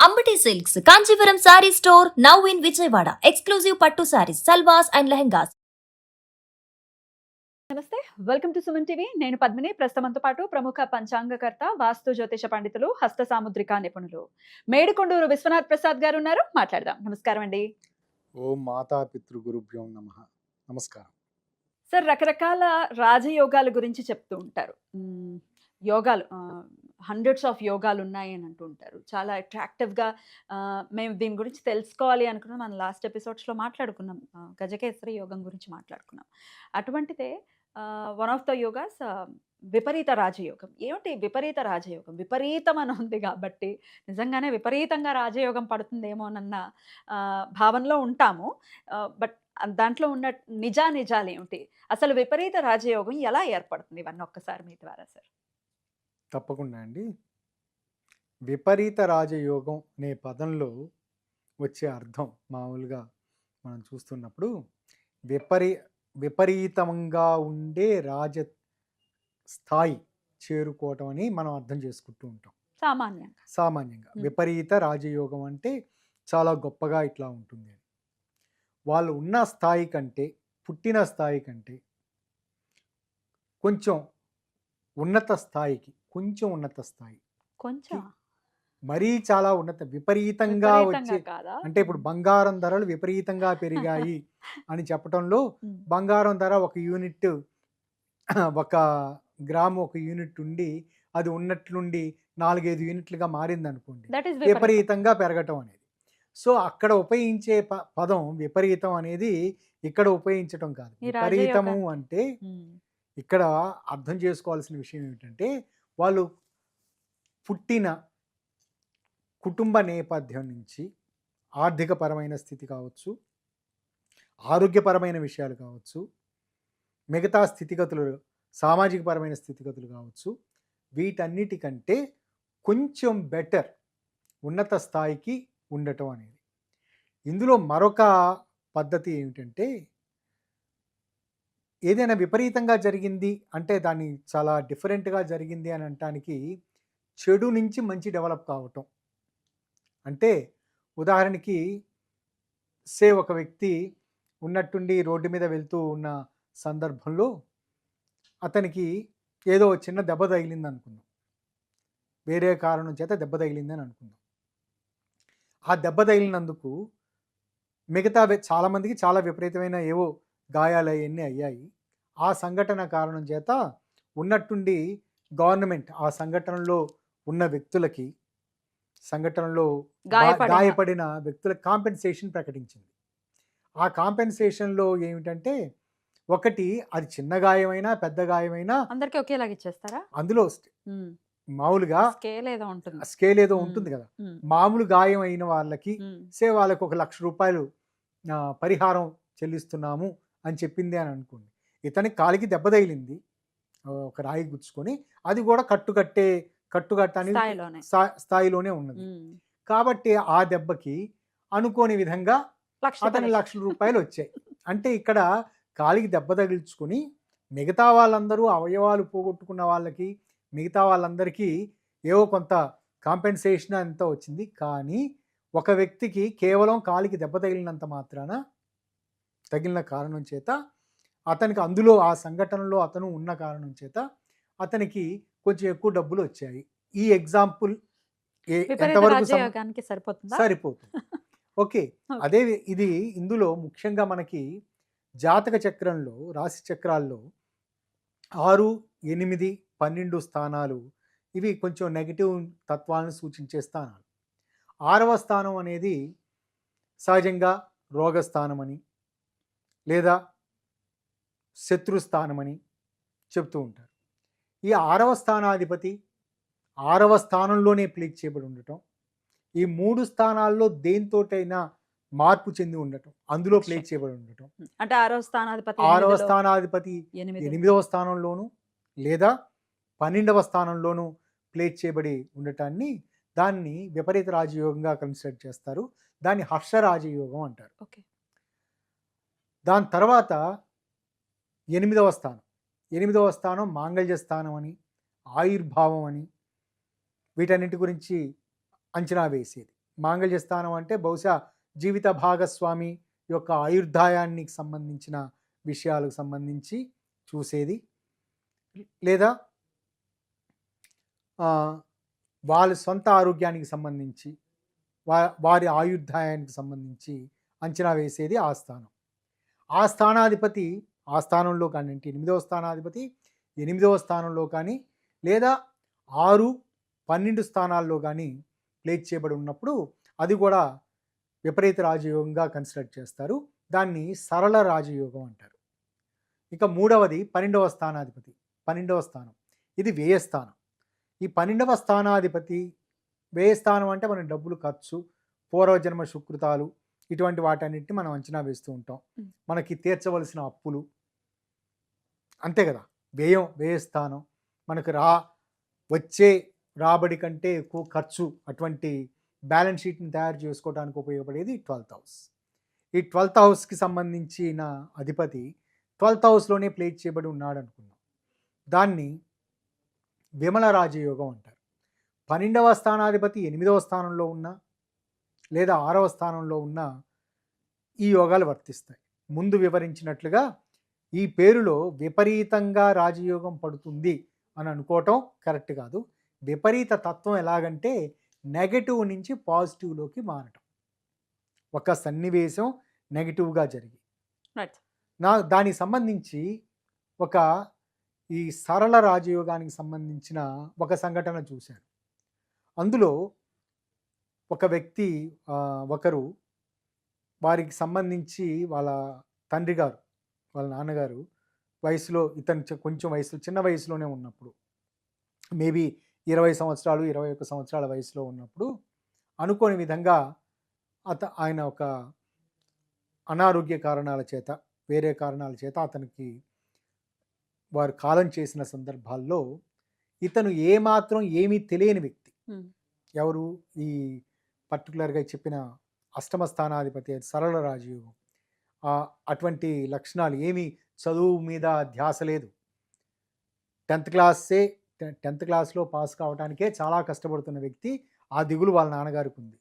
Ambati silks Kanchipuram sari store now in Vijayawada. Exclusive పట్టు saris, సల్వాస్ and lehengas. నమస్తే, welcome to Suman TV. నేను పద్మిని. ప్రస్తుతంతో పాటు ప్రముఖ పంచాంగకర్త, వాస్తు జ్యోతిష పండితులు, హస్త సాముద్రిక నిపుణులు మేడికొండూరు విశ్వనాథ్ ప్రసాద్ గారు ఉన్నారు. మాట్లాడదాం. నమస్కారం అండి. ఓం మాతా పితృ గురుభ్యో నమః. నమస్కారం. సార్, రకరకాల రాజయోగాల గురించి చెప్తూ ఉంటారు. యోగాలు హండ్రెడ్స్ ఆఫ్ యోగాలు ఉన్నాయి అని అంటూ ఉంటారు. చాలా అట్రాక్టివ్గా మేము దీని గురించి తెలుసుకోవాలి అనుకున్నాం. మనం లాస్ట్ ఎపిసోడ్స్లో మాట్లాడుకున్నాం. గజకేసరి యోగం గురించి మాట్లాడుకున్నాం. అటువంటిదే వన్ ఆఫ్ ద యోగాస్ విపరీత రాజయోగం. ఏమిటి విపరీత రాజయోగం? విపరీతం అని ఉంది కాబట్టి నిజంగానే విపరీతంగా రాజయోగం పడుతుందేమోనన్న భావనలో ఉంటాము. బట్ దాంట్లో ఉన్న నిజాలు ఏమిటి? అసలు విపరీత రాజయోగం ఎలా ఏర్పడుతుంది? ఇవన్నీ ఒక్కసారి మీ ద్వారా సార్. తప్పకుండా అండి. విపరీత రాజయోగం అనే పదంలో వచ్చే అర్థం మామూలుగా మనం చూస్తున్నప్పుడు విపరీతంగా ఉండే రాజ స్థాయి చేరుకోవటం అని మనం అర్థం చేసుకుంటూ ఉంటాం సామాన్యంగా. విపరీత రాజయోగం అంటే చాలా గొప్పగా ఇట్లా ఉంటుంది అని. వాళ్ళు ఉన్న స్థాయి కంటే, పుట్టిన స్థాయి కంటే కొంచెం ఉన్నత స్థాయికి, కొంచెం ఉన్నత స్థాయి, కొంచెం మరీ చాలా విపరీతంగా వచ్చే అంటే ఇప్పుడు బంగారం ధరలు విపరీతంగా పెరిగాయి అని చెప్పడంలో బంగారం ధర ఒక యూనిట్, ఒక గ్రాము ఒక యూనిట్ ఉండి అది ఉన్నట్లుండి 4-5 యూనిట్లుగా మారింది అనుకోండి, విపరీతంగా పెరగటం అనేది. సో అక్కడ ఉపయోగించే పదం విపరీతం అనేది ఇక్కడ ఉపయోగించటం కాదు. విపరీతము అంటే ఇక్కడ అర్థం చేసుకోవాల్సిన విషయం ఏమిటంటే, వాళ్ళు పుట్టిన కుటుంబ నేపథ్యం నుంచి ఆర్థికపరమైన స్థితి కావచ్చు, ఆరోగ్యపరమైన విషయాలు కావచ్చు, మిగతా స్థితిగతులు, సామాజికపరమైన స్థితిగతులు కావచ్చు, వీటన్నిటికంటే కొంచెం బెటర్ ఉన్నత స్థాయికి ఉండటం అనేది. ఇందులో మరొక పద్ధతి ఏమిటంటే, ఏదైనా విపరీతంగా జరిగింది అంటే దాన్ని చాలా డిఫరెంట్గా జరిగింది అని అనటానికి చెడు నుంచి మంచి డెవలప్ కావటం. అంటే ఉదాహరణకి ఒక వ్యక్తి ఉన్నట్టుండి రోడ్డు మీద వెళ్తూ ఉన్న సందర్భంలో అతనికి ఏదో చిన్న దెబ్బ తగిలింది అనుకుందాం, వేరే కారణం చేత దెబ్బ తగిలిందని అనుకుందాం. ఆ దెబ్బ తగిలినందుకు మిగతా చాలామందికి చాలా విపరీతమైన ఏవో గాయాలు అవన్నీ అయ్యాయి. ఆ సంఘటన కారణం చేత ఉన్నట్టుండి గవర్నమెంట్ ఆ సంఘటనలో ఉన్న వ్యక్తులకి, సంఘటనలో గాయపడిన వ్యక్తులకు కాంపెన్సేషన్ ప్రకటించింది. ఆ కాంపెన్సేషన్లో ఏమిటంటే, ఒకటి అది చిన్న గాయమైనా పెద్ద గాయమైనా అందరికీ ఒకేలాగా ఇచ్చేస్తారా? అందులో మామూలుగా స్కేల్ ఏదో ఉంటుంది కదా, మామూలు గాయం అయిన వాళ్ళకి వాళ్ళకి 1,00,000 రూపాయలు పరిహారం చెల్లిస్తున్నాము అని చెప్పింది అని అనుకోండి. ఇతనికి కాలికి దెబ్బ తగిలింది, ఒక రాయి గుచ్చుకొని, అది కూడా కట్టుకట్టని స్థాయిలోనే ఉన్నది. కాబట్టి ఆ దెబ్బకి అనుకోని విధంగా అతని 1,00,000 రూపాయలు వచ్చాయి. అంటే ఇక్కడ కాలికి దెబ్బ తగిల్చుకొని మిగతా వాళ్ళందరూ అవయవాలు పోగొట్టుకున్న వాళ్ళకి, మిగతా వాళ్ళందరికీ ఏవో కొంత కాంపెన్సేషన్ అంతా వచ్చింది. కానీ ఒక వ్యక్తికి కేవలం కాలికి దెబ్బ తగిలినంత మాత్రాన, తగిలిన కారణం చేత అతనికి, అందులో ఆ సంఘటనలో అతను ఉన్న కారణం చేత అతనికి కొంచెం ఎక్కువ డబ్బులు వచ్చాయి. ఈ ఎగ్జాంపుల్ ఎంతవరకు సరిపోతుంది? ఓకే. అదే ఇది ఇందులో ముఖ్యంగా మనకి జాతక చక్రంలో, రాశి చక్రాల్లో 6, 8, 12 స్థానాలు ఇవి కొంచెం నెగిటివ్ తత్వాలను సూచించే స్థానాలు. 6వ స్థానం అనేది సహజంగా రోగస్థానమని లేదా శత్రుస్థానమని చెప్తూ ఉంటారు. ఈ 6వ స్థానాధిపతి 6వ స్థానంలోనే ప్లేస్ చేయబడి ఉండటం, ఈ 3 స్థానాల్లో దేనితోటైనా మార్పు చెంది ఉండటం, అందులో ప్లేస్ చేయబడి ఉండటం, అంటే 6వ స్థానాధిపతి 8వ స్థానంలోను లేదా 12వ స్థానంలోనూ ప్లేస్ చేయబడి ఉండటాన్ని దాన్ని విపరీత రాజయోగంగా కన్సిడర్ చేస్తారు. దాన్ని హర్ష రాజయోగం అంటారు. దాని తర్వాత 8వ స్థానం మాంగళ్య స్థానం అని, ఆయుర్భావం అని, వీటన్నిటి గురించి అంచనా వేసేది. మాంగళ్య స్థానం అంటే బహుశా జీవిత భాగస్వామి యొక్క ఆయుర్దాయానికి సంబంధించిన విషయాలకు సంబంధించి చూసేది, లేదా ఆ, వాళ్ళ సొంత ఆరోగ్యానికి సంబంధించి వారి ఆయుర్దాయానికి సంబంధించి అంచనా వేసేది ఆ స్థానం. ఆ స్థానాధిపతి ఆ స్థానంలో కానీ, అంటే 8వ స్థానాధిపతి 8వ స్థానంలో కానీ, లేదా 6, 12 స్థానాల్లో కానీ ప్లేస్ చేయబడి ఉన్నప్పుడు అది కూడా విపరీత రాజయోగంగా కన్సిడర్ చేస్తారు. దాన్ని సరళ రాజయోగం అంటారు. ఇక మూడవది 12వ స్థానాధిపతి, 12వ స్థానం. ఇది వ్యయస్థానం. ఈ 12వ స్థానాధిపతి వ్యయస్థానం అంటే మన డబ్బులు ఖర్చు, పూర్వజన్మ సుకృతాలు, ఇటువంటి వాటన్నిటిని మనం అంచనా వేస్తూ ఉంటాం. మనకి తీర్చవలసిన అప్పులు, అంతే కదా. వ్యయస్థానం మనకు వచ్చే రాబడి కంటే ఎక్కువ ఖర్చు, అటువంటి బ్యాలెన్స్ షీట్ని తయారు చేసుకోవడానికి ఉపయోగపడేది 12th హౌస్. ఈ 12th హౌస్కి సంబంధించిన అధిపతి 12th హౌస్లోనే ప్లేస్ చేయబడి ఉన్నాడు అనుకున్నాం. దాన్ని విమల రాజయోగం అంటారు. 12వ స్థానాధిపతి 8వ స్థానంలో ఉన్నా, లేదా 6వ స్థానంలో ఉన్నా ఈ యోగాలు వర్తిస్తాయి. ముందు వివరించినట్లుగా ఈ పేరులో విపరీతంగా రాజయోగం పడుతుంది అని అనుకోవటం కరెక్ట్ కాదు. విపరీత తత్వం ఎలాగంటే నెగటివ్ నుంచి పాజిటివ్లోకి మారటం. ఒక సన్నివేశం నెగటివ్గా జరిగి దానికి సంబంధించి ఈ సరళ రాజయోగానికి సంబంధించిన ఒక సంఘటన చూశాను. అందులో ఒక వ్యక్తి ఒకరు వారికి సంబంధించి వాళ్ళ తండ్రి గారు, వాళ్ళ నాన్నగారు వయసులో, ఇతను కొంచెం వయసులో, చిన్న వయసులోనే ఉన్నప్పుడు, మేబీ 20 సంవత్సరాలు 21 సంవత్సరాల వయసులో ఉన్నప్పుడు అనుకోని విధంగా ఆయన ఒక అనారోగ్య కారణాల చేత, వేరే కారణాల చేత అతనికి వారు కాలం చేసిన సందర్భాల్లో ఇతను ఏమాత్రం ఏమీ తెలియని వ్యక్తి. ఎవరు? ఈ పర్టికులర్గా చెప్పిన అష్టమ స్థానాధిపతి సరళ రాజయోగం. అటువంటి లక్షణాలు, ఏమీ చదువు మీద ధ్యాస లేదు, 10th క్లాస్లో పాస్ కావడానికే చాలా కష్టపడుతున్న వ్యక్తి. ఆ దిగులు వాళ్ళ నాన్నగారికి ఉంది.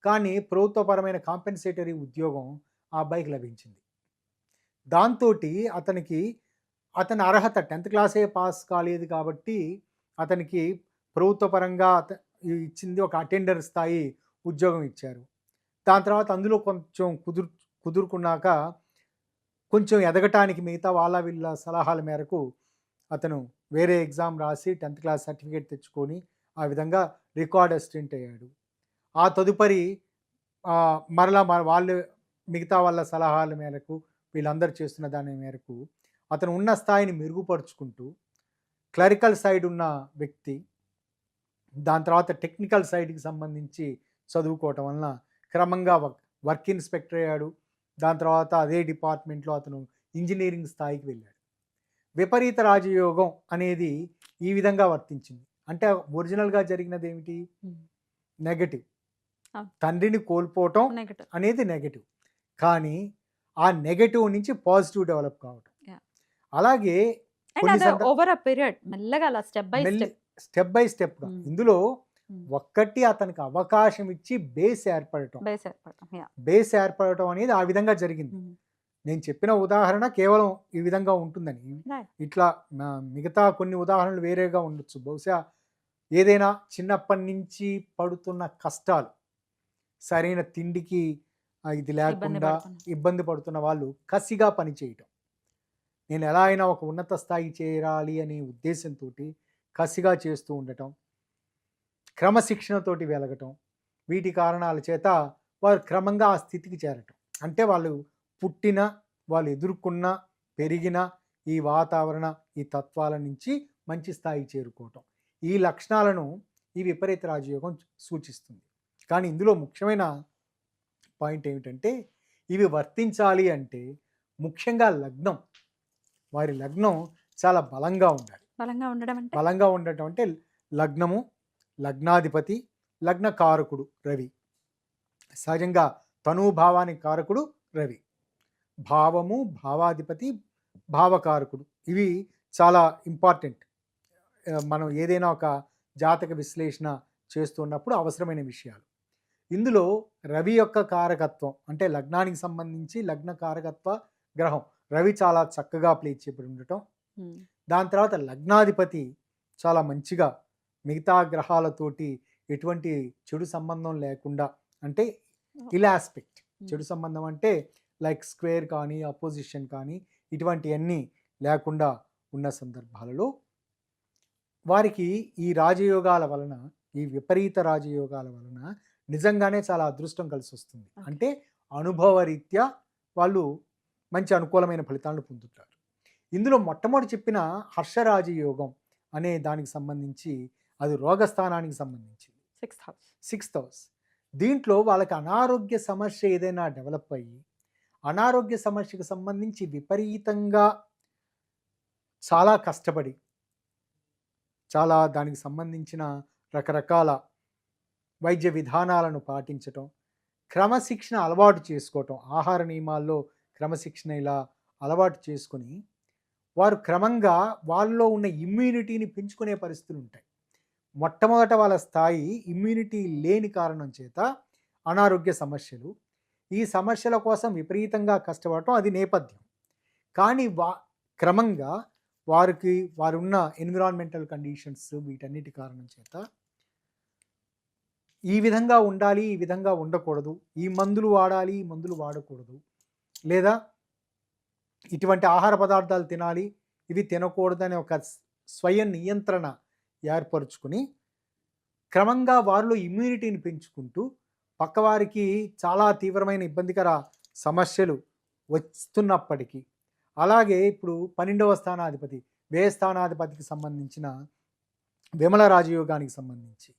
కానీ ప్రభుత్వపరమైన కాంపెన్సేటరీ ఉద్యోగం ఆ అబ్బాయికి లభించింది. దాంతో అతని అర్హత 10th క్లాసే పాస్ కాలేదు కాబట్టి అతనికి ప్రభుత్వపరంగా ఇచ్చింది ఒక అటెండర్ స్థాయి ఉద్యోగం ఇచ్చారు. దాని తర్వాత అందులో కొంచెం కుదురుకున్నాక కొంచెం ఎదగటానికి మిగతా వీళ్ళ సలహాల మేరకు అతను వేరే ఎగ్జామ్ రాసి 10th క్లాస్ సర్టిఫికేట్ తెచ్చుకొని ఆ విధంగా రికార్డ్ అసిస్టెంట్ అయ్యాడు. ఆ తదుపరి మరలా మిగతా వాళ్ళ సలహాల మేరకు, వీళ్ళందరూ చేస్తున్న దాని మేరకు అతను ఉన్న స్థాయిని మెరుగుపరుచుకుంటూ క్లరికల్ సైడ్ ఉన్న వ్యక్తి దాని తర్వాత టెక్నికల్ సైడ్కి సంబంధించి చదువుకోవటం వలన క్రమంగా వర్క్ ఇన్స్పెక్టర్ అయ్యాడు. దాని తర్వాత అదే డిపార్ట్మెంట్లో అతను ఇంజనీరింగ్ స్థాయికి వెళ్ళాడు. విపరీత రాజయోగం అనేది ఈ విధంగా వర్తించింది. అంటే ఒరిజినల్గా జరిగినది ఏమిటి? నెగటివ్. తండ్రిని కోల్పోవటం అనేది నెగటివ్. కానీ ఆ నెగటివ్ నుంచి పాజిటివ్ డెవలప్ కావటం. అలాగే స్టెప్ బై స్టెప్ ఇందులో ఒక్కటి అతనికి అవకాశం ఇచ్చి బేస్ ఏర్పడటం అనేది ఆ విధంగా జరిగింది. నేను చెప్పిన ఉదాహరణ కేవలం ఈ విధంగా ఉంటుందని, ఇట్లా మిగతా కొన్ని ఉదాహరణలు వేరేగా ఉండొచ్చు. బహుశా ఏదైనా చిన్నప్పటి నుంచి పడుతున్న కష్టాలు, సరైన తిండికి ఇది లేకుండా ఇబ్బంది పడుతున్న వాళ్ళు కసిగా పనిచేయటం, నేను ఎలా అయినా ఒక ఉన్నత స్థాయి చేరాలి అనే ఉద్దేశంతో కసిగా చేస్తూ ఉండటం, క్రమశిక్షణతోటి వెలగటం, వీటి కారణాల చేత వారు క్రమంగా ఆ స్థితికి చేరటం. అంటే వాళ్ళు పుట్టిన, వాళ్ళు ఎదుర్కొన్న, పెరిగిన ఈ వాతావరణ, ఈ తత్వాల నుంచి మంచి స్థాయికి చేరుకోవటం, ఈ లక్షణాలను ఈ విపరీత రాజయోగం సూచిస్తుంది. కానీ ఇందులో ముఖ్యమైన పాయింట్ ఏమిటంటే, ఇవి వర్తించాలి అంటే ముఖ్యంగా లగ్నం, వారి లగ్నం చాలా బలంగా ఉండాలి. బలంగా ఉండటం అంటే లగ్నము, లగ్నాధిపతి, లగ్న కారకుడు రవి. సహజంగా తనూభావానికి కారకుడు రవి. భావము, భావాధిపతి, భావకారకుడు, ఇవి చాలా ఇంపార్టెంట్. మనం ఏదైనా ఒక జాతక విశ్లేషణ చేస్తున్నప్పుడు అవసరమైన విషయాలు. ఇందులో రవి యొక్క కారకత్వం అంటే లగ్నానికి సంబంధించి లగ్న కారకత్వ గ్రహం రవి చాలా చక్కగా ప్లే చేయబడి ఉండటం, దాని తర్వాత లగ్నాధిపతి చాలా మంచిగా మిగతా గ్రహాలతోటి ఎటువంటి చెడు సంబంధం లేకుండా, అంటే ఇలా ఆస్పెక్ట్ చెడు సంబంధం అంటే లైక్ స్క్వేర్ కానీ అపోజిషన్ కానీ ఇటువంటివన్నీ లేకుండా ఉన్న సందర్భాలలో వారికి ఈ రాజయోగాల వలన, ఈ విపరీత రాజయోగాల వలన నిజంగానే చాలా అదృష్టం కలిసి వస్తుంది. అంటే అనుభవరీత్యా వాళ్ళు మంచి అనుకూలమైన ఫలితాలను పొందుతారు. ఇందులో మొట్టమొదటి చెప్పిన హర్షరాజయోగం అనే దానికి సంబంధించి అది రోగస్థానానికి సంబంధించింది, 6th హౌస్. దీంట్లో వాళ్ళకి అనారోగ్య సమస్య ఏదైనా డెవలప్ అయ్యి అనారోగ్య సమస్యకు సంబంధించి విపరీతంగా చాలా కష్టపడి చాలా దానికి సంబంధించిన రకరకాల వైద్య విధానాలను పాటించటం, క్రమశిక్షణ అలవాటు చేసుకోవటం, ఆహార నియమాల్లో క్రమశిక్షణ ఇలా అలవాటు చేసుకొని వారు క్రమంగా వాళ్ళలో ఉన్న ఇమ్యూనిటీని పెంచుకునే పరిస్థితులు ఉంటాయి. మొట్టమొదట వాళ్ళ స్థాయి ఇమ్యూనిటీ లేని కారణం చేత అనారోగ్య సమస్యలు, ఈ సమస్యల కోసం విపరీతంగా కష్టపడటం అది నేపథ్యం. కానీ క్రమంగా వారున్న ఎన్విరాన్మెంటల్ కండిషన్స్ వీటన్నిటి కారణం చేత ఈ విధంగా ఉండాలి, ఈ విధంగా ఉండకూడదు, ఈ మందులు వాడాలి, ఈ మందులు వాడకూడదు, లేదా ఇటువంటి ఆహార పదార్థాలు తినాలి, ఇవి తినకూడదు అనే ఒక స్వయం నియంత్రణ ఏర్పరుచుకుని క్రమంగా వారిలో ఇమ్యూనిటీని పెంచుకుంటూ పక్కవారికి చాలా తీవ్రమైన ఇబ్బందికర సమస్యలు వస్తున్నప్పటికీ, అలాగే ఇప్పుడు 12వ స్థానాధిపతి వ్యయస్థానాధిపతికి సంబంధించిన విమల రాజయోగానికి సంబంధించి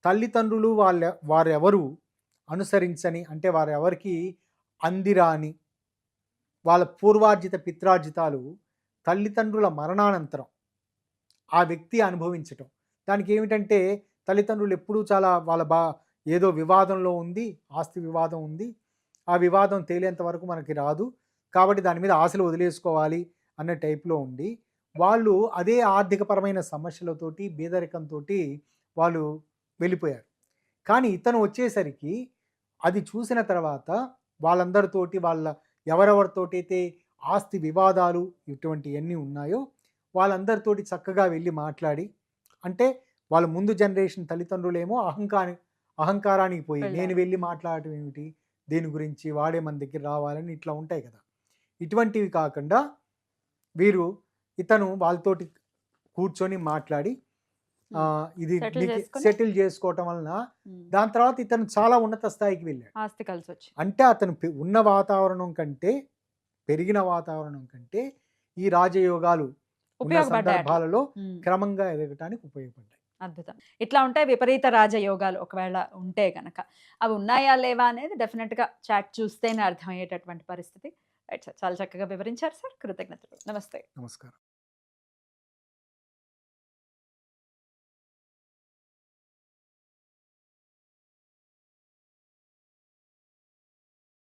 తల్లిదండ్రులు వారెవరు అనుసరించని, అంటే వారెవరికి అందిరాని వాళ్ళ పూర్వార్జిత పిత్రార్జితాలు తల్లిదండ్రుల మరణానంతరం ఆ వ్యక్తి అనుభవించటం. దానికి ఏమిటంటే తల్లిదండ్రులు ఎప్పుడూ చాలా ఏదో వివాదంలో ఉంది, ఆస్తి వివాదం ఉంది, ఆ వివాదం తేలేంత వరకు మనకి రాదు, కాబట్టి దాని మీద ఆశలు వదిలేసుకోవాలి అన్న టైప్లో ఉండి వాళ్ళు అదే ఆర్థికపరమైన సమస్యలతోటి బేదరికంతో వాళ్ళు వెళ్ళిపోయారు. కానీ ఇతను వచ్చేసరికి అది చూసిన తర్వాత వాళ్ళందరితోటి ఎవరెవరితోటైతే ఆస్తి వివాదాలు ఇటువంటివన్నీ ఉన్నాయో వాళ్ళందరితోటి చక్కగా వెళ్ళి మాట్లాడి, అంటే వాళ్ళ ముందు జనరేషన్ తల్లిదండ్రులేమో అహంకారానికి పోయి నేను వెళ్ళి మాట్లాడటం ఏమిటి, దేని గురించి వాడే మన దగ్గర రావాలని ఇట్లా ఉంటాయి కదా. ఇటువంటివి కాకుండా ఇతను వాళ్ళతోటి కూర్చొని మాట్లాడి ఇది సెటిల్ చేసుకోవటం వలన దాని తర్వాత ఇతను చాలా ఉన్నత స్థాయికి వెళ్ళాడు. ఆస్తి కలిసి వచ్చి, అంటే అతను ఉన్న వాతావరణం కంటే పెరిగిన వాతావరణం కంటే ఈ రాజయోగాలు ఉన్న సందర్భాలలో క్రమంగా ఎదగటానికి ఉపయోగపడ్డాయి. అద్భుతం. ఇట్లా ఉంటాయి విపరీత రాజయోగాలు ఒకవేళ ఉంటే గనక. అవి ఉన్నాయా లేవా అనేది డెఫినెట్గా చాట్ చూస్తేనే అర్థమయ్యేటటువంటి పరిస్థితి. రైట్ సార్, చాలా చక్కగా వివరించారు సార్. కృతజ్ఞతలు. నమస్తే. నమస్కారం.